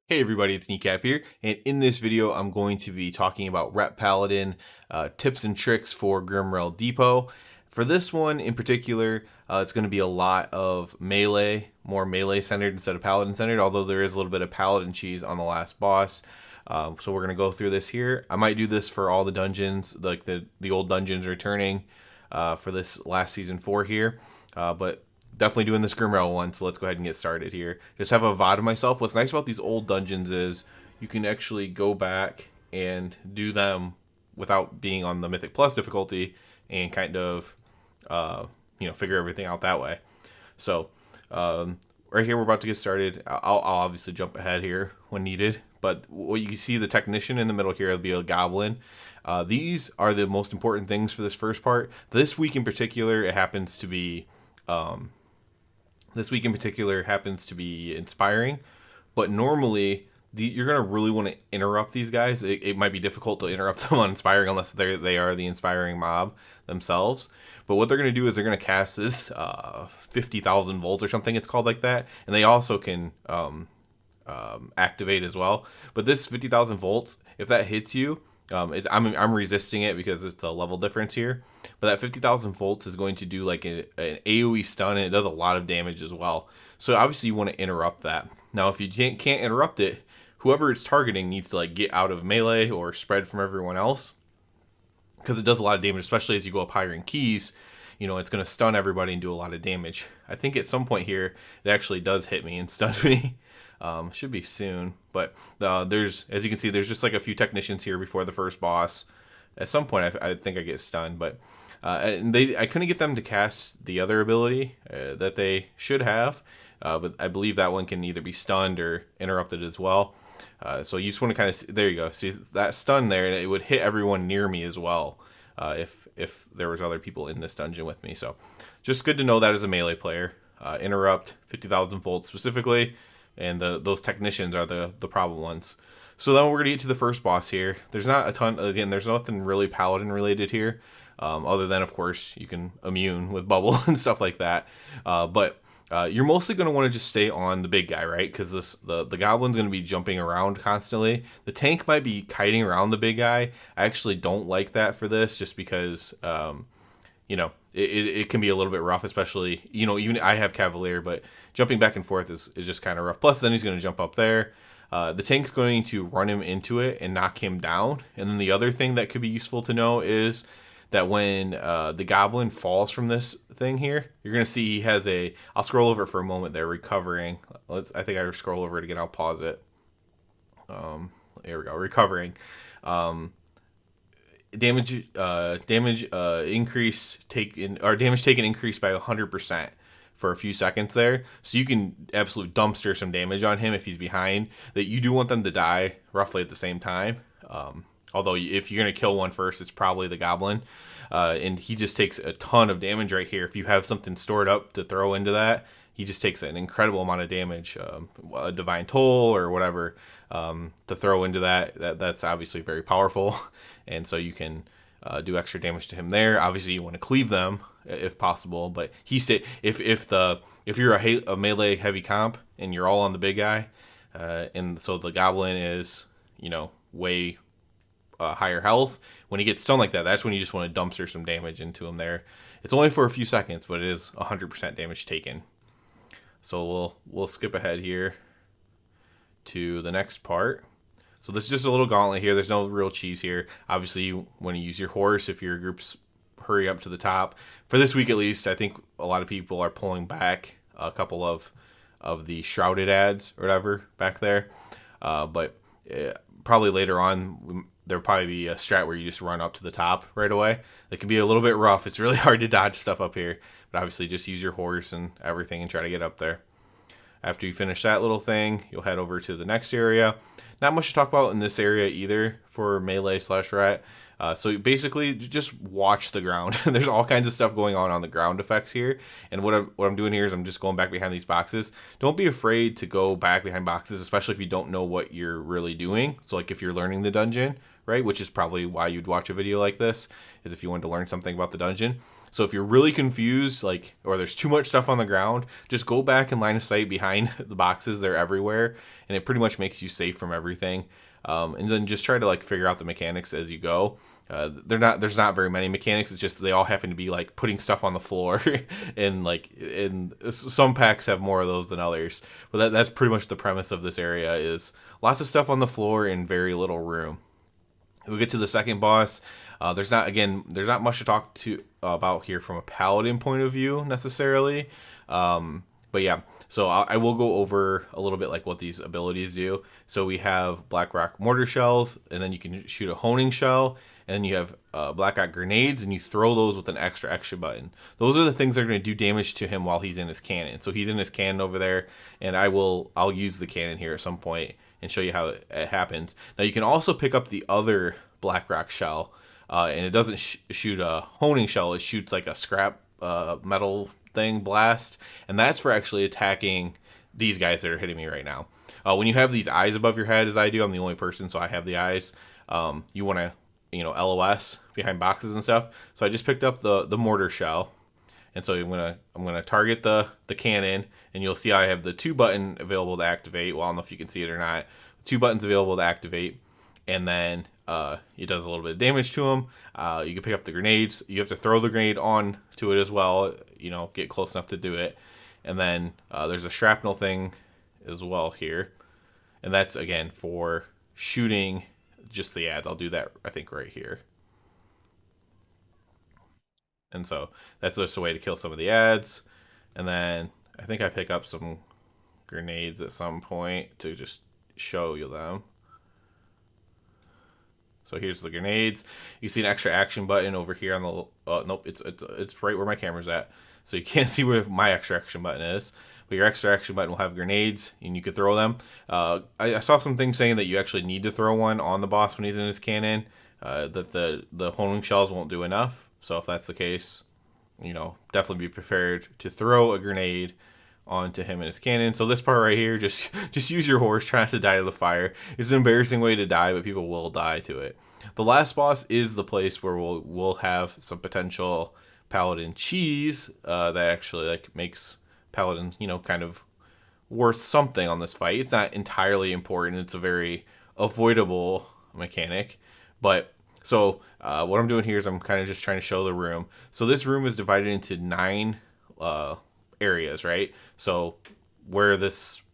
Hey everybody, it's Kneecap here, and in this video I'm going to be talking about Rep Paladin, tips and tricks for Grimrail Depot. For this one in particular, it's going to be a lot of melee, more melee centered instead of Paladin centered, although there is a little bit of Paladin cheese on the last boss. So we're going to go through this here. I might do this for all the dungeons, like the old dungeons returning for this last season 4 here, but definitely doing this Grimrail one, so let's go ahead and get started here. Just have a VOD of myself. What's nice about these old dungeons is you can actually go back and do them without being on the Mythic Plus difficulty and kind of, figure everything out that way. So, right here, we're about to get started. I'll obviously jump ahead here when needed, but what you see, the technician in the middle here will be a goblin. These are the most important things for this first part. This week in particular, it happens to be inspiring, but normally you're going to really want to interrupt these guys. It might be difficult to interrupt them on inspiring unless they are the inspiring mob themselves. But what they're going to do is they're going to cast this 50,000 volts or something, it's called like that, and they also can activate as well. But this 50,000 volts, if that hits you, I'm resisting it because it's a level difference here, but that 50,000 volts is going to do like an AoE stun, and it does a lot of damage as well. So obviously you want to interrupt that. Now if you can't interrupt it, whoever it's targeting needs to like get out of melee or spread from everyone else, because it does a lot of damage, especially as you go up higher in keys. It's going to stun everybody and do a lot of damage. I think at some point here it actually does hit me and stun me. Should be soon, but there's, as you can see, there's just like a few technicians here before the first boss. At some point, I think I get stunned, but and I couldn't get them to cast the other ability that they should have, but I believe that one can either be stunned or interrupted as well. So you just want to kind of, there you go, see that stun there, and it would hit everyone near me as well if there was other people in this dungeon with me. So just good to know that as a melee player. Interrupt 50,000 volts specifically. And those technicians are the problem ones. So then we're going to get to the first boss here. There's not a ton, again, there's nothing really Paladin related here. Other than, of course, you can immune with bubble and stuff like that. But you're mostly going to want to just stay on the big guy, right? Because the goblin's going to be jumping around constantly. The tank might be kiting around the big guy. I actually don't like that for this, just because it can be a little bit rough, especially, even I have Cavalier, but jumping back and forth is just kind of rough. Plus, then he's going to jump up there. The tank's going to run him into it and knock him down. And then the other thing that could be useful to know is that when the goblin falls from this thing here, you're going to see he has I'll scroll over it for a moment there, recovering. I think I scroll over it again. I'll pause it. There we go, recovering. Damage taken increased by 100% for a few seconds there, so you can absolute dumpster some damage on him if he's behind. That you do want them to die roughly at the same time. Although if you're gonna kill one first, it's probably the goblin, and he just takes a ton of damage right here. If you have something stored up to throw into that, he just takes an incredible amount of damage, a divine toll or whatever, to throw into that's obviously very powerful. And so you can do extra damage to him there. Obviously you want to cleave them if possible, but if you're a melee heavy comp and you're all on the big guy, and so the goblin is way higher health, when he gets stunned like that, that's when you just want to dumpster some damage into him there. It's only for a few seconds, but it is 100% damage taken. So we'll skip ahead here to the next part. So this is just a little gauntlet here. There's no real cheese here. Obviously, you want to use your horse if your group's hurry up to the top. For this week at least, I think a lot of people are pulling back a couple of the shrouded ads or whatever back there. But probably later on, there'll probably be a strat where you just run up to the top right away. It can be a little bit rough. It's really hard to dodge stuff up here. But obviously, just use your horse and everything and try to get up there. After you finish that little thing, you'll head over to the next area. Not much to talk about in this area either for melee / rat. So basically, just watch the ground. There's all kinds of stuff going on the ground effects here. And what I'm doing here is I'm just going back behind these boxes. Don't be afraid to go back behind boxes, especially if you don't know what you're really doing. So like if you're learning the dungeon, right, which is probably why you'd watch a video like this, is if you wanted to learn something about the dungeon. So if you're really confused, like, or there's too much stuff on the ground, just go back and line of sight behind the boxes. They're everywhere, and it pretty much makes you safe from everything. And then just try to like figure out the mechanics as you go. There's not very many mechanics. It's just they all happen to be like putting stuff on the floor, and some packs have more of those than others. But that's pretty much the premise of this area is lots of stuff on the floor and very little room. We'll get to the second boss. There's not much to talk to about here from a paladin point of view necessarily. But yeah, so I will go over a little bit like what these abilities do. So we have black rock mortar shells, and then you can shoot a honing shell, and then you have black rock grenades, and you throw those with an extra button. Those are the things that are going to do damage to him while he's in his cannon. So he's in his cannon over there, and I'll use the cannon here at some point and show you how it happens. Now you can also pick up the other black rock shell, and it doesn't shoot a honing shell. It shoots like a scrap metal thing blast, and that's for actually attacking these guys that are hitting me right now. When you have these eyes above your head, as I do, I'm the only person, so I have the eyes. You want to, LOS behind boxes and stuff. So I just picked up the mortar shell, and so I'm gonna target the cannon, and you'll see I have the 2 button available to activate. Well, I don't know if you can see it or not. 2 buttons available to activate, and then it does a little bit of damage to them. You can pick up the grenades. You have to throw the grenade on to it as well. Get close enough to do it. And then there's a shrapnel thing as well here, and that's again for shooting just the ads. I'll do that I think right here. And so that's just a way to kill some of the ads. And then I think I pick up some grenades at some point to just show you them. So here's the grenades. You see an extra action button over here on the nope, it's right where my camera's at. So you can't see where my extra action button is. But your extra action button will have grenades, and you can throw them. I saw some things saying that you actually need to throw one on the boss when he's in his cannon. That the honing shells won't do enough. So if that's the case, definitely be prepared to throw a grenade onto him in his cannon. So this part right here, just use your horse, try not to die to the fire. It's an embarrassing way to die, but people will die to it. The last boss is the place where we'll have some potential paladin cheese that actually like makes paladin kind of worth something on this fight. It's not entirely important. It's a very avoidable mechanic, but so what I'm doing here is I'm kind of just trying to show the room. So this room is divided into 9 areas, right? So where this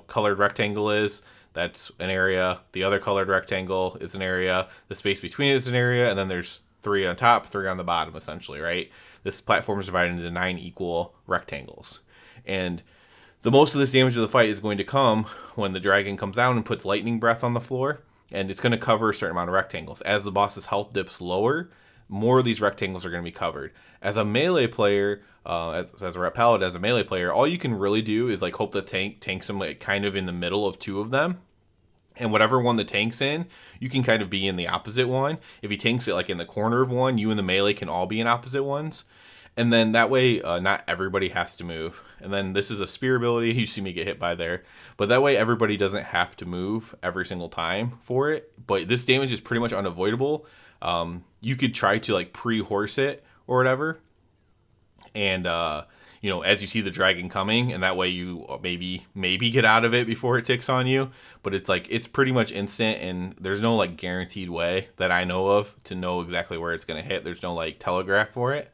colored rectangle is, that's an area. The other colored rectangle is an area. The space between it is an area, and then there's 3 on top, 3 on the bottom, essentially, right? This platform is divided into 9 equal rectangles, and the most of this damage of the fight is going to come when the dragon comes down and puts lightning breath on the floor, and it's going to cover a certain amount of rectangles. As the boss's health dips lower, more of these rectangles are going to be covered. As a melee player, as a ret paladin, as a melee player, all you can really do is like hope the tank tanks him like kind of in the middle of 2 of them. And whatever one the tank's in, you can kind of be in the opposite one. If he tanks it like in the corner of one, you and the melee can all be in opposite ones. And then that way, not everybody has to move. And then this is a spear ability. You see me get hit by there. But that way, everybody doesn't have to move every single time for it. But this damage is pretty much unavoidable. You could try to like pre-horse it or whatever. And, as you see the dragon coming, and that way you maybe get out of it before it ticks on you. But it's pretty much instant, and there's no like guaranteed way that I know of to know exactly where it's going to hit. There's no like telegraph for it.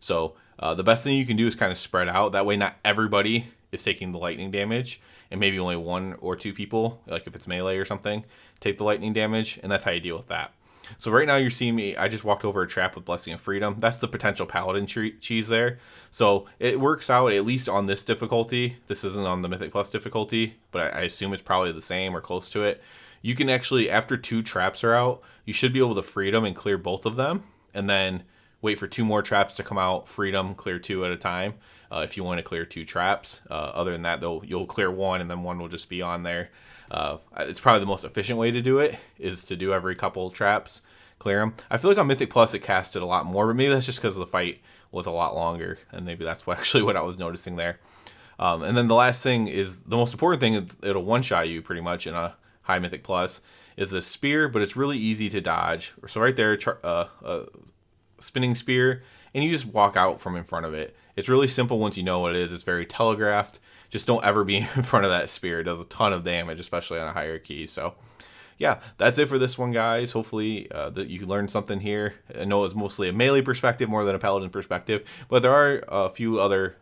So the best thing you can do is kind of spread out. That way not everybody is taking the lightning damage, and maybe only 1 or 2 people, like if it's melee or something, take the lightning damage, and that's how you deal with that. So right now you're seeing me, I just walked over a trap with Blessing of Freedom. That's the potential paladin cheese there. So it works out, at least on this difficulty. This isn't on the Mythic Plus difficulty, but I assume it's probably the same or close to it. You can actually, after 2 traps are out, you should be able to freedom and clear both of them, and then wait for 2 more traps to come out, freedom, clear 2 at a time. If you want to clear 2 traps. Other than that, though, you'll clear 1, and then 1 will just be on there. It's probably the most efficient way to do it, is to do every couple traps, clear them. I feel like on Mythic Plus it casted a lot more, but maybe that's just because the fight was a lot longer, and maybe that's what I was noticing there. And then the last thing is, the most important thing, it'll one-shot you pretty much in a high Mythic Plus, is a spear, but it's really easy to dodge. So right there, spinning spear, and you just walk out from in front of it. It's really simple once you know what it is. It's very telegraphed. Just don't ever be in front of that spear. It does a ton of damage, especially on a higher key. So yeah, that's it for this one, guys. Hopefully that you learned something here. I know it's mostly a melee perspective more than a paladin perspective, but there are a few other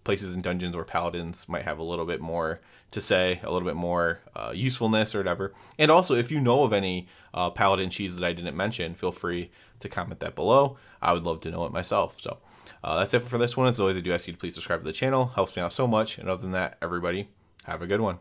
places in dungeons where paladins might have a little bit more to say, a little bit more usefulness or whatever. And also, if you know of any paladin cheese that I didn't mention, feel free to comment that below. I would love to know it myself. So that's it for this one. As always, I do ask you to please subscribe to the channel. Helps me out so much. And other than that, everybody, have a good one.